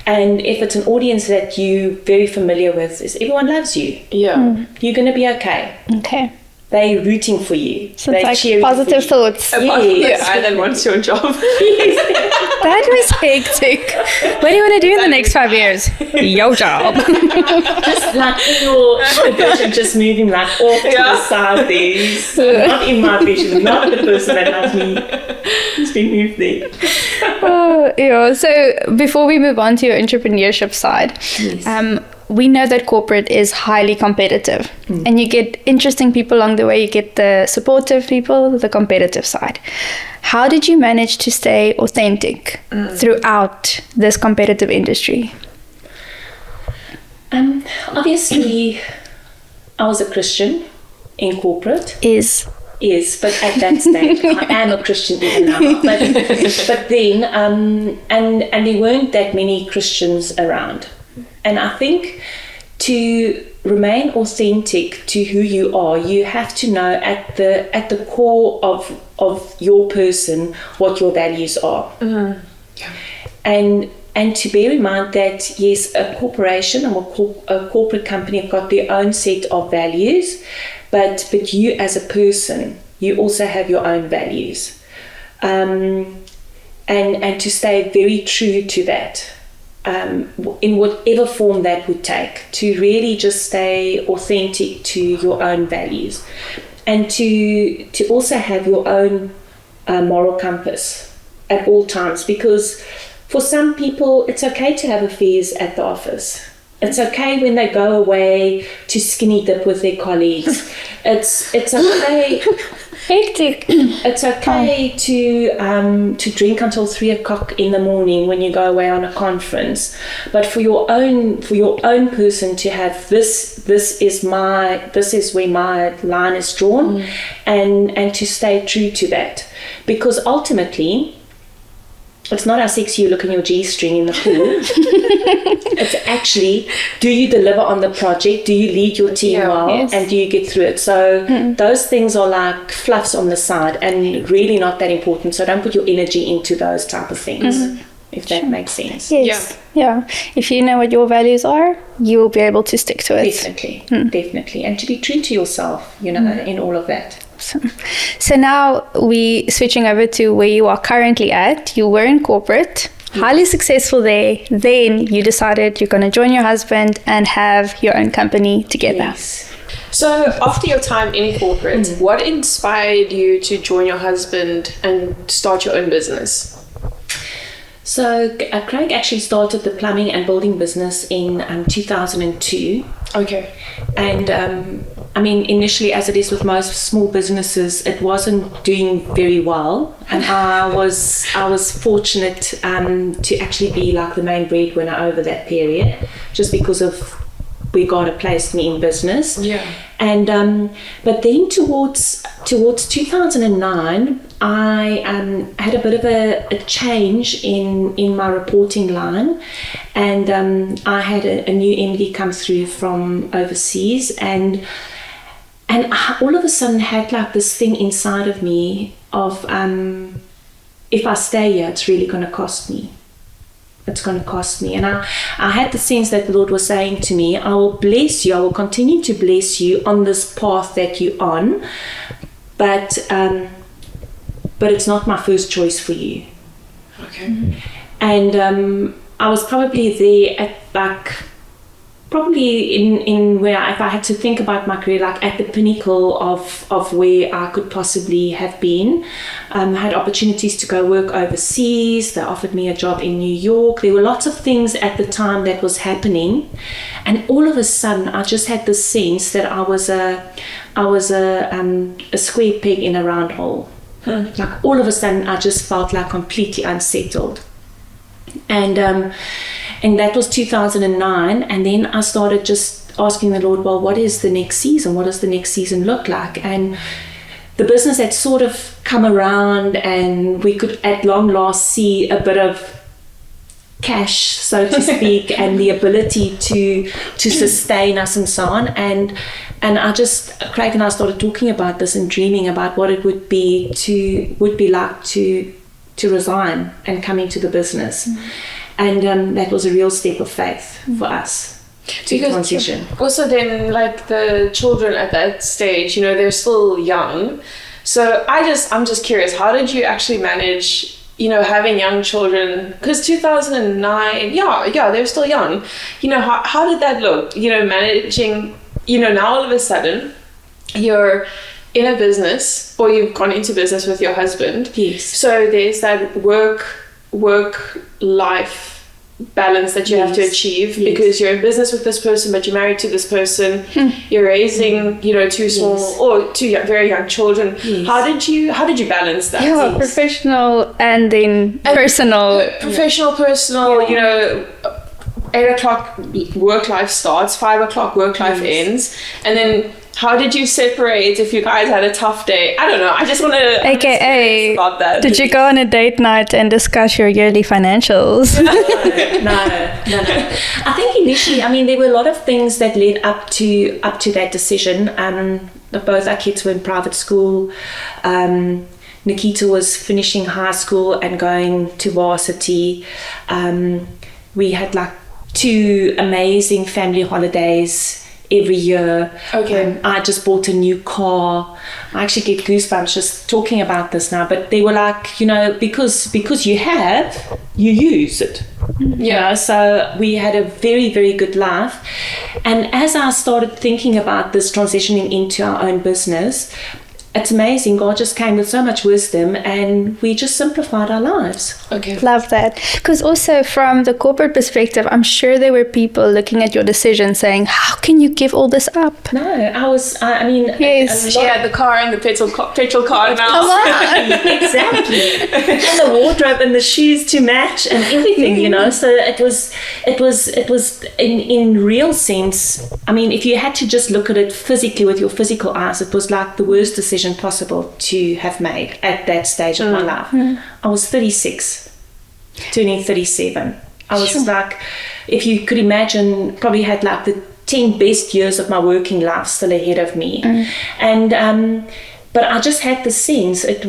[SPEAKER 3] and if it's an audience that you're very familiar with, is everyone loves you.
[SPEAKER 1] Yeah.
[SPEAKER 3] You're going to be okay.
[SPEAKER 2] Okay.
[SPEAKER 3] they rooting for you.
[SPEAKER 2] So
[SPEAKER 3] They
[SPEAKER 2] it's like
[SPEAKER 3] cheering
[SPEAKER 2] positive
[SPEAKER 3] for
[SPEAKER 2] thoughts.
[SPEAKER 3] Yes.
[SPEAKER 1] Yeah, and then wants your job.
[SPEAKER 2] That was hectic. What do you want to do in the next 5 years? Your job.
[SPEAKER 3] Just like in your vision, just moving like off to the side there. Not in my vision, not the person that has me. Just been moved there.
[SPEAKER 2] Oh, yeah. So before we move on to your entrepreneurship side, we know that corporate is highly competitive, and you get interesting people along the way. You get the supportive people, the competitive side. How did you manage to stay authentic throughout this competitive industry?
[SPEAKER 3] Obviously, I was a Christian in corporate. Yes, but at that stage, I am a Christian even now. But then, and there weren't that many Christians around. And I think to remain authentic to who you are, you have to know at the core of your person what your values are.
[SPEAKER 1] Mm-hmm. Yeah.
[SPEAKER 3] And to bear in mind that, yes, a corporation or a corporate company have got their own set of values, but you as a person, you also have your own values. And to stay very true to that, in whatever form that would take, to really just stay authentic to your own values, and to also have your own moral compass at all times, because for some people it's okay to have affairs at the office. It's okay when they go away to skinny dip with their colleagues. It's okay.
[SPEAKER 2] Hectic.
[SPEAKER 3] It's okay to drink until 3 o'clock in the morning when you go away on a conference, but for your own person to have this is where my line is drawn, and to stay true to that, because ultimately it's not how sexy you look in your G-string in the pool. It's actually, do you deliver on the project? Do you lead your team well?
[SPEAKER 2] Yes.
[SPEAKER 3] And do you get through it? So those things are like fluffs on the side and really not that important. So don't put your energy into those type of things, if that makes sense.
[SPEAKER 2] Yes. Yeah. If you know what your values are, you will be able to stick to it.
[SPEAKER 3] Definitely. And to be true to yourself, in all of that.
[SPEAKER 2] So now we switching over to where you are currently at. You were in corporate, highly successful there. Then you decided you're going to join your husband and have your own company together.
[SPEAKER 3] Yes.
[SPEAKER 1] So after your time in corporate, what inspired you to join your husband and start your own business?
[SPEAKER 3] So Craig actually started the plumbing and building business in 2002.
[SPEAKER 1] Okay.
[SPEAKER 3] And initially, as it is with most small businesses, it wasn't doing very well, and I was fortunate to actually be like the main breadwinner over that period, just because of where God had placed me in business.
[SPEAKER 1] Yeah.
[SPEAKER 3] And but then towards 2009, I had a bit of a change in my reporting line, and I had a new MD come through from overseas, and I all of a sudden had like this thing inside of me of if I stay here, it's really going to cost me. It's going to cost me. And I had the sense that the Lord was saying to me, I will bless you, I will continue to bless you on this path that you're on, but it's not my first choice for you.
[SPEAKER 1] Okay.
[SPEAKER 3] And I was probably there at probably in where, if I had to think about my career, like at the pinnacle of where I could possibly have been. I had opportunities to go work overseas. They offered me a job in New York. There were lots of things at the time that was happening, and all of a sudden I just had the sense that I was a square peg in a round hole. Like all of a sudden I just felt like completely unsettled. And that was 2009, and then I started just asking the Lord, well, what is the next season? What does the next season look like? And the business had sort of come around, and we could at long last see a bit of cash, so to speak, and the ability to sustain us and so on. And Craig and I started talking about this and dreaming about what it would be like to resign and come into the business. And that was a real step of faith for us. to transition.
[SPEAKER 1] Also, then, like, the children at that stage, they're still young. So I'm just curious, how did you actually manage, having young children? Because 2009, yeah, they're still young. How did that look? Managing, now all of a sudden, you're in a business, or you've gone into business with your husband.
[SPEAKER 3] Yes.
[SPEAKER 1] So there's that work life balance that you have to achieve, because you're in business with this person, but you're married to this person. You're raising, two small or two very young children.
[SPEAKER 3] Yes.
[SPEAKER 1] How did you balance that?
[SPEAKER 2] Yeah, professional and then personal.
[SPEAKER 1] Professional, personal. 8:00 work life starts, 5:00 work life ends, and then. How did you separate if you guys had a tough day? I don't know. I just want to
[SPEAKER 2] AKA,
[SPEAKER 1] about that.
[SPEAKER 2] did you go on a date night and discuss your yearly financials?
[SPEAKER 3] No. I think initially, there were a lot of things that led up to that decision. Both our kids were in private school. Nikita was finishing high school and going to varsity. We had like 2 amazing family holidays every year.
[SPEAKER 1] Okay.
[SPEAKER 3] I just bought a new car. I actually get goosebumps just talking about this now, but they were like, because you use it.
[SPEAKER 1] Yeah.
[SPEAKER 3] So we had a very, very good life. And as I started thinking about this transitioning into our own business, it's amazing. God just came with so much wisdom, and we just simplified our lives.
[SPEAKER 1] Okay.
[SPEAKER 2] Love that. Because also from the corporate perspective, I'm sure there were people looking at your decision saying, how can you give all this up?
[SPEAKER 3] No,
[SPEAKER 2] Yes.
[SPEAKER 1] She had the car and the petrol car now.
[SPEAKER 2] Come on.
[SPEAKER 3] Exactly. And the wardrobe and the shoes to match and everything, So it was in real sense. If you had to just look at it physically with your physical eyes, it was like the worst decision possible to have made at that stage of my life. I was 36, turning 37. I was like, if you could imagine, probably had like the 10 best years of my working life still ahead of me. And but I just had the sense it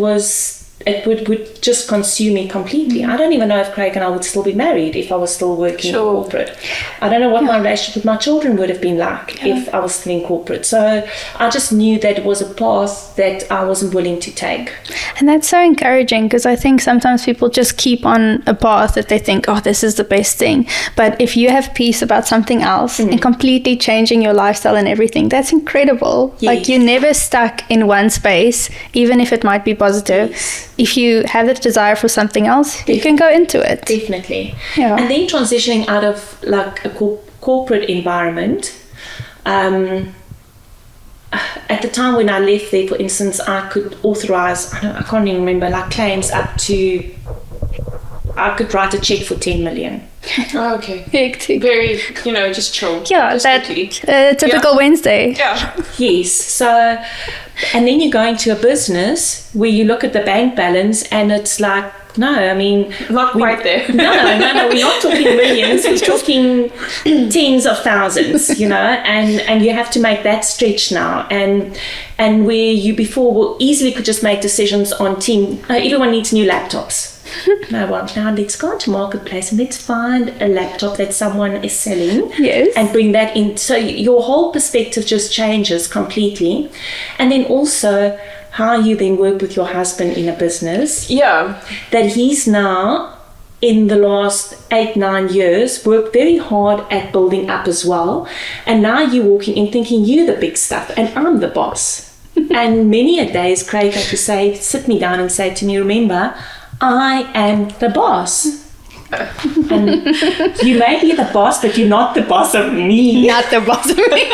[SPEAKER 3] would just consume me completely. I don't even know if Craig and I would still be married if I was still working in corporate. I don't know what my relationship with my children would have been like if I was still in corporate. So I just knew that it was a path that I wasn't willing to take.
[SPEAKER 2] And that's so encouraging, because I think sometimes people just keep on a path that they think, oh, this is the best thing. But if you have peace about something else and completely changing your lifestyle and everything, that's incredible.
[SPEAKER 3] Yes.
[SPEAKER 2] Like, you're never stuck in one space, even if it might be positive.
[SPEAKER 3] Yes.
[SPEAKER 2] If you have the desire for something else, you can go into it.
[SPEAKER 3] Definitely.
[SPEAKER 2] Yeah.
[SPEAKER 3] And then transitioning out of like a corporate environment, at the time when I left there, for instance, I could authorize, I can't even remember, like claims up to, I could write a check for 10 million.
[SPEAKER 1] Oh, okay.
[SPEAKER 2] Hectic.
[SPEAKER 1] Very, just chill.
[SPEAKER 2] Yeah,
[SPEAKER 1] just
[SPEAKER 2] that
[SPEAKER 1] quickly.
[SPEAKER 2] typical Wednesday.
[SPEAKER 1] Yeah.
[SPEAKER 3] Yes. So, and then you go into a business where you look at the bank balance and it's like, no,
[SPEAKER 1] Not quite there.
[SPEAKER 3] No, we're not talking millions, we're talking tens of thousands, and you have to make that stretch now. And where you before easily could just make decisions on team, everyone needs new laptops. No, well, now let's go into Marketplace and let's find a laptop that someone is selling.
[SPEAKER 2] Yes.
[SPEAKER 3] And bring that in. So your whole perspective just changes completely. And then also how you then work with your husband in a business.
[SPEAKER 1] Yeah.
[SPEAKER 3] That he's now, in the last 8-9 years, worked very hard at building up as well. And now you're walking in thinking you're the big stuff and I'm the boss. And many a days Craig had to sit me down and say to me, remember, I am the boss. And you may be the boss, but you're not the boss of me.
[SPEAKER 2] Not the boss of me.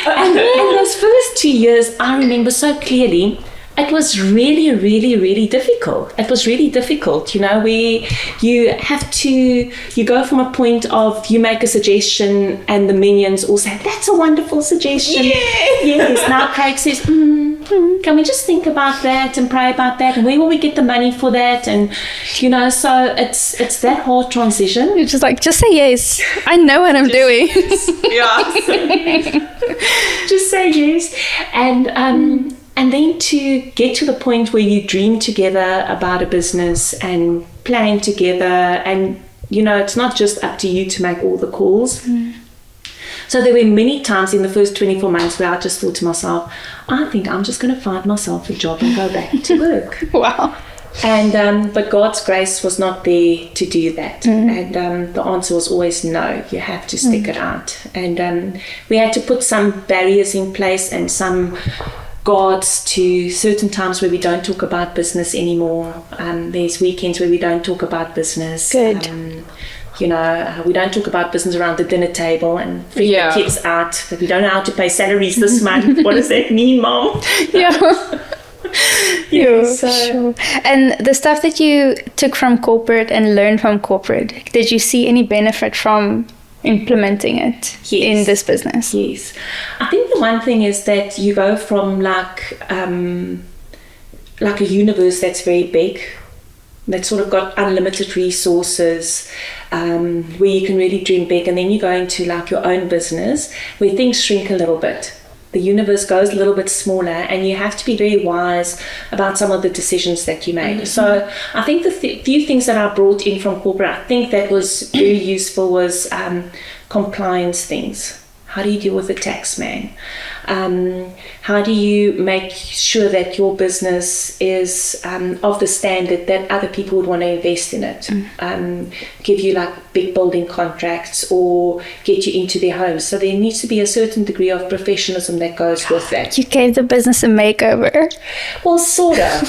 [SPEAKER 3] And those first 2 years, I remember so clearly, it was really, really, really difficult. It was really difficult, where you have to, you go from a point of, you make a suggestion and the minions all say, that's a wonderful suggestion. Yes. Now Craig says, can we just think about that and pray about that? And where will we get the money for that? And, so it's that whole transition.
[SPEAKER 2] You're just like, just say yes. I know what I'm doing.
[SPEAKER 1] Yeah.
[SPEAKER 3] Just say yes. And then to get to the point where you dream together about a business and plan together and it's not just up to you to make all the calls. So there were many times in the first 24 months where I just thought to myself, I think I'm just going to find myself a job and go back to work.
[SPEAKER 2] Wow.
[SPEAKER 3] And but God's grace was not there to do that. And the answer was always no, you have to stick it out. And we had to put some barriers in place and some guards to certain times where we don't talk about business anymore. There's weekends where we don't talk about business.
[SPEAKER 2] Good.
[SPEAKER 3] We don't talk about business around the dinner table and freak the kids out that we don't know how to pay salaries this month. What does that mean, Mom?
[SPEAKER 2] Sure. And the stuff that you took from corporate and learned from corporate, did you see any benefit from implementing it in this business?
[SPEAKER 3] Yes. I think the one thing is that you go from like a universe that's very big, that's sort of got unlimited resources, where you can really dream big, and then you go into like your own business where things shrink a little bit. The universe goes a little bit smaller, and you have to be very wise about some of the decisions that you make. So I think the few things that I brought in from corporate, I think that was very useful was compliance things. How do you deal with the tax man? How do you make sure that your business is of the standard that other people would want to invest in it? Give you like big building contracts or get you into their homes. So there needs to be a certain degree of professionalism that goes with that.
[SPEAKER 2] You gave the business a makeover.
[SPEAKER 3] Well, sort of,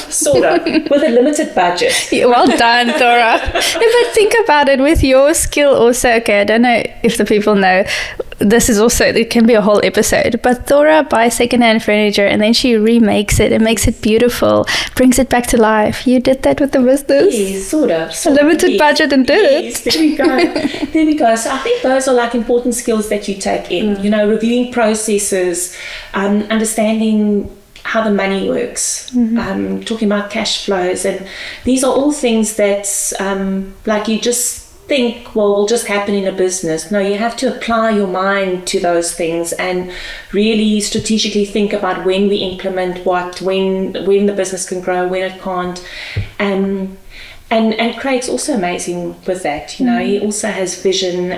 [SPEAKER 3] with a limited budget.
[SPEAKER 2] Yeah, well done, Thora. But think about it with your skill also. Okay, I don't know if the people know. This is also, it can be a whole episode, but Thora buys secondhand furniture and then she remakes it and makes it beautiful, brings it back to life. You did that with the business?
[SPEAKER 3] Yes, sort of.
[SPEAKER 2] A limited budget and did it.
[SPEAKER 3] There we go. There we go. So I think those are like important skills that you take in, reviewing processes, understanding how the money works, talking about cash flows. And these are all things that's like you just think, well, will just happen in a business. No, you have to apply your mind to those things and really strategically think about when we implement what, when the business can grow, when it can't. And Craig's also amazing with that. He also has vision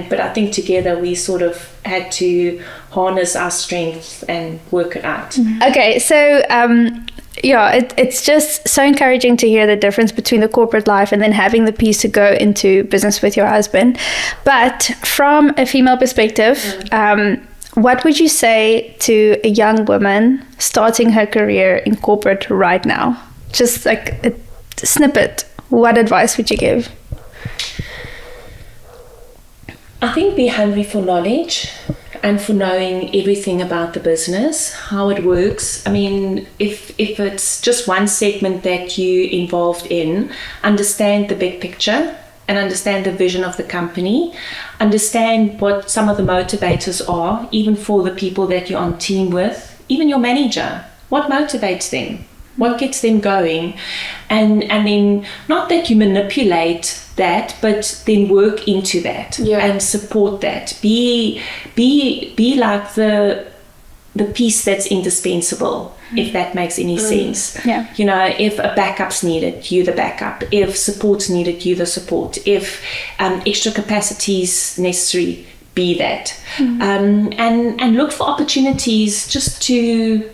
[SPEAKER 3] but I think together we sort of had to harness our strengths and work it out.
[SPEAKER 2] Okay, so it's just so encouraging to hear the difference between the corporate life and then having the peace to go into business with your husband. But from a female perspective, what would you say to a young woman starting her career in corporate right now? Just like a snippet. What advice would you give?
[SPEAKER 3] I think be hungry for knowledge and for knowing everything about the business, how it works. I mean, if it's just one segment that you're involved in, understand the big picture and understand the vision of the company, understand what some of the motivators are, even for the people that you're on team with, even your manager. What motivates them? What gets them going? And then not that you manipulate that, but then work into that and support that. Be like the piece that's indispensable, if that makes any sense.
[SPEAKER 2] Yeah.
[SPEAKER 3] If a backup's needed, you're the backup. If support's needed, you're the support. If extra capacity's necessary, be that. And look for opportunities just to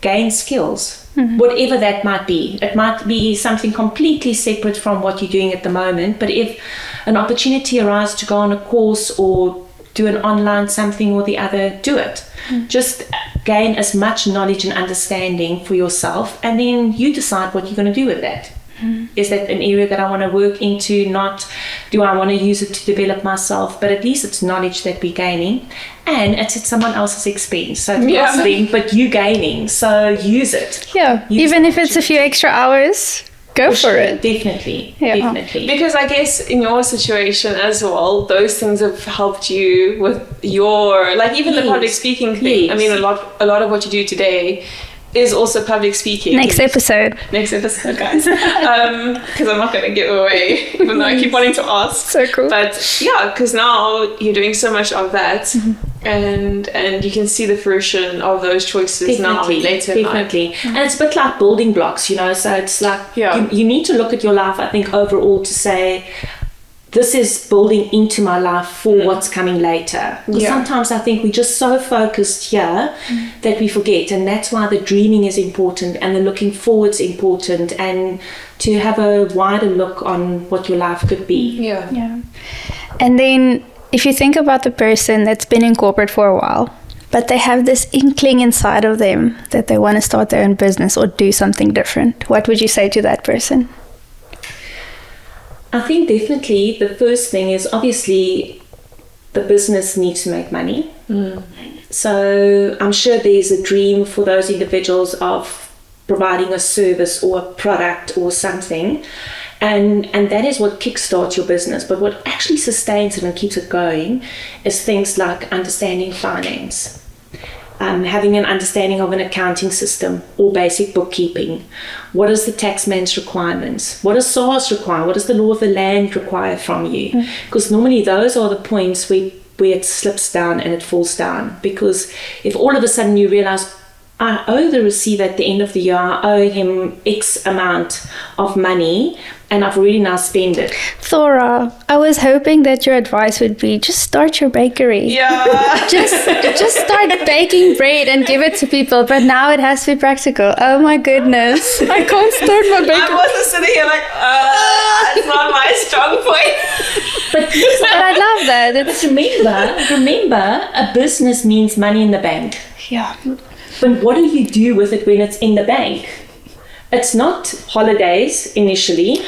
[SPEAKER 3] gain skills. Whatever that might be. It might be something completely separate from what you're doing at the moment, but if an opportunity arises to go on a course or do an online something or the other, do it. Just gain as much knowledge and understanding for yourself, and then you decide what you're going to do with that. Is that an area that I want to work into? Not do I want to use it to develop myself, but at least it's knowledge that we're gaining, and it's at someone else's expense, so it's costly, but you gaining, so use it.
[SPEAKER 2] Even if it's a few extra hours, go for it.
[SPEAKER 3] Definitely.
[SPEAKER 1] Because I guess in your situation as well, those things have helped you with your, like, even the public speaking thing. I mean, a lot of what you do today is also public speaking.
[SPEAKER 2] Next episode,
[SPEAKER 1] guys. Because I'm not going to give away, even though I keep wanting to ask.
[SPEAKER 2] So cool.
[SPEAKER 1] But because now you're doing so much of that, and you can see the fruition of those choices now later in life.
[SPEAKER 3] And it's a bit like building blocks, so it's like you need to look at your life, I think, overall to say, this is building into my life for what's coming later. Because sometimes I think we're just so focused here that we forget, and that's why the dreaming is important and the looking forward's important, and to have a wider look on what your life could be.
[SPEAKER 2] Yeah. And then if you think about the person that's been in corporate for a while, but they have this inkling inside of them that they want to start their own business or do something different, what would you say to that person?
[SPEAKER 3] I think definitely the first thing is, obviously the business needs to make money. So I'm sure there's a dream for those individuals of providing a service or a product or something, and that is what kickstarts your business. But what actually sustains it and keeps it going is things like understanding finance, having an understanding of an accounting system or basic bookkeeping. What is the taxman's requirements? What does SARS require? What does the law of the land require from you? Because normally those are the points where it slips down and it falls down. Because if all of a sudden you realize, I owe the receiver at the end of the year, I owe him X amount of money, and I've already now spent it.
[SPEAKER 2] Thora, I was hoping that your advice would be just start your bakery.
[SPEAKER 1] Yeah.
[SPEAKER 2] Just start baking bread and give it to people. But now it has to be practical. Oh my goodness. I can't start my bakery.
[SPEAKER 1] I wasn't sitting here like, it's not my strong point.
[SPEAKER 3] But
[SPEAKER 2] I love that. It's,
[SPEAKER 3] remember, a business means money in the bank.
[SPEAKER 2] yeah.
[SPEAKER 3] But what do you do with it when it's in the bank? It's not holidays initially.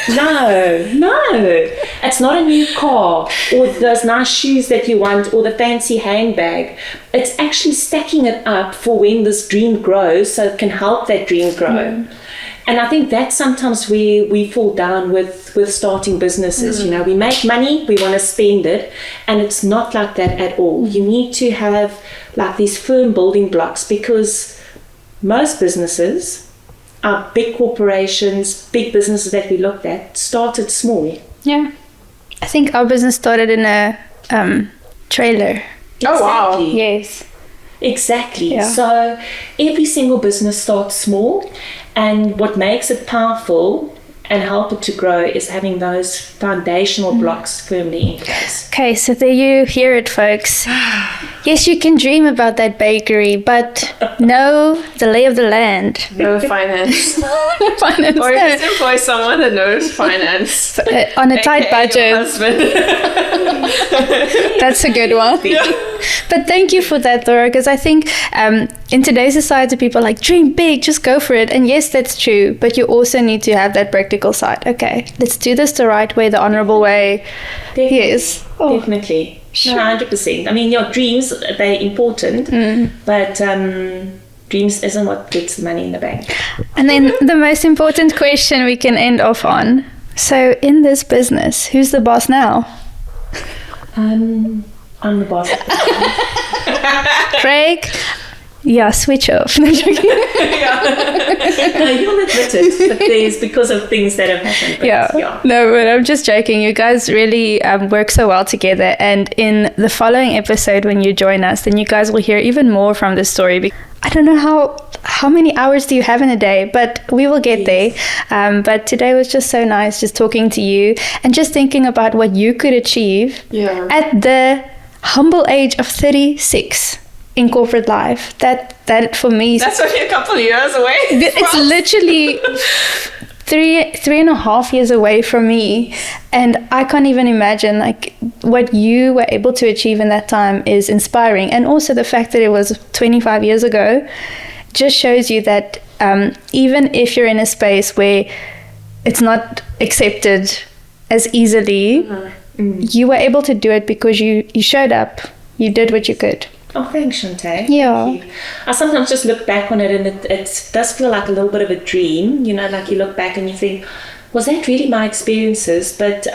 [SPEAKER 3] No. It's not a new car or those nice shoes that you want or the fancy handbag. It's actually stacking it up for when this dream grows, so it can help that dream grow. And I think that's sometimes where we fall down with starting businesses. You know, we make money, we want to spend it, and it's not like that at all. You need to have like these firm building blocks, because most businesses, our big corporations, big businesses that we looked at, started small.
[SPEAKER 2] Yeah. I think our business started in a trailer.
[SPEAKER 1] Oh, wow.
[SPEAKER 2] Yes.
[SPEAKER 3] Exactly.
[SPEAKER 2] Yeah.
[SPEAKER 3] So every single business starts small, and what makes it powerful and help it to grow is having those foundational blocks firmly in place.
[SPEAKER 2] Okay, so there you hear it, folks. Yes, you can dream about that bakery, but know the lay of the land.
[SPEAKER 1] No finance.
[SPEAKER 2] Finance.
[SPEAKER 1] Or just employ someone that knows finance.
[SPEAKER 2] On a tight
[SPEAKER 1] AKA
[SPEAKER 2] budget.
[SPEAKER 1] your husband.
[SPEAKER 2] That's a good one. But thank you for that, Thora, because I think in today's society, people are like, dream big, just go for it. And yes, that's true, but you also need to have that practical side. Okay, let's do this the right way, the honorable way.
[SPEAKER 3] Definitely.
[SPEAKER 2] Yes. Oh.
[SPEAKER 3] Definitely. No, 100%. I mean, your dreams, they're important, but dreams isn't what gets the money in the bank.
[SPEAKER 2] And then the most important question we can end off on. So in this business, who's the boss now?
[SPEAKER 3] I'm the boss.
[SPEAKER 2] Craig? Yeah, switch off. No, joking.
[SPEAKER 3] No, you'll admit it, but there's because of things that have happened. But
[SPEAKER 2] Yeah. No, but I'm just joking. You guys really work so well together. And in the following episode, when you join us, then you guys will hear even more from this story. I don't know how many hours do you have in a day, but we will get there. But today was just so nice, just talking to you and just thinking about what you could achieve at the humble age of 36 in corporate life. That for me,
[SPEAKER 1] That's only a couple of years away.
[SPEAKER 2] it's literally 3.5 years away from me, and I can't even imagine like what you were able to achieve in that time is inspiring. And also the fact that it was 25 years ago just shows you that even if you're in a space where it's not accepted as easily, you were able to do it because you showed up, you did what you could.
[SPEAKER 3] Oh, thanks, Shantae.
[SPEAKER 2] Yeah.
[SPEAKER 3] Thank you. I sometimes just look back on it, and it does feel like a little bit of a dream. You know, like you look back and you think, was that really my experiences? But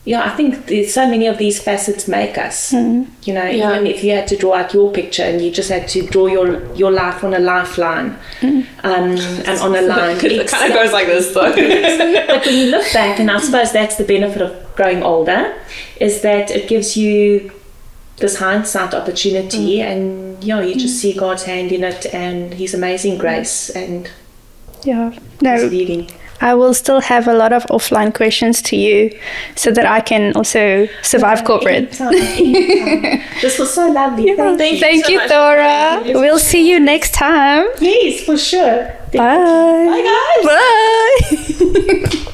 [SPEAKER 3] yeah, I think there's so many of these facets make us. You know, even if you had to draw out your picture and you just had to draw your life on a lifeline and on a line.
[SPEAKER 1] It kind of goes like this though.
[SPEAKER 3] But when you look back, and I suppose that's the benefit of growing older, is that it gives you this hindsight opportunity, and you just see God's hand in it and His amazing grace and
[SPEAKER 2] Yeah.
[SPEAKER 3] His
[SPEAKER 2] No.
[SPEAKER 3] leading.
[SPEAKER 2] I will still have a lot of offline questions to you so that I can also survive corporate.
[SPEAKER 3] Anytime. This was so lovely.
[SPEAKER 2] Thank you, Thora. We'll see you next time.
[SPEAKER 3] Yes, for sure.
[SPEAKER 2] Bye.
[SPEAKER 3] Bye, guys.
[SPEAKER 2] Bye.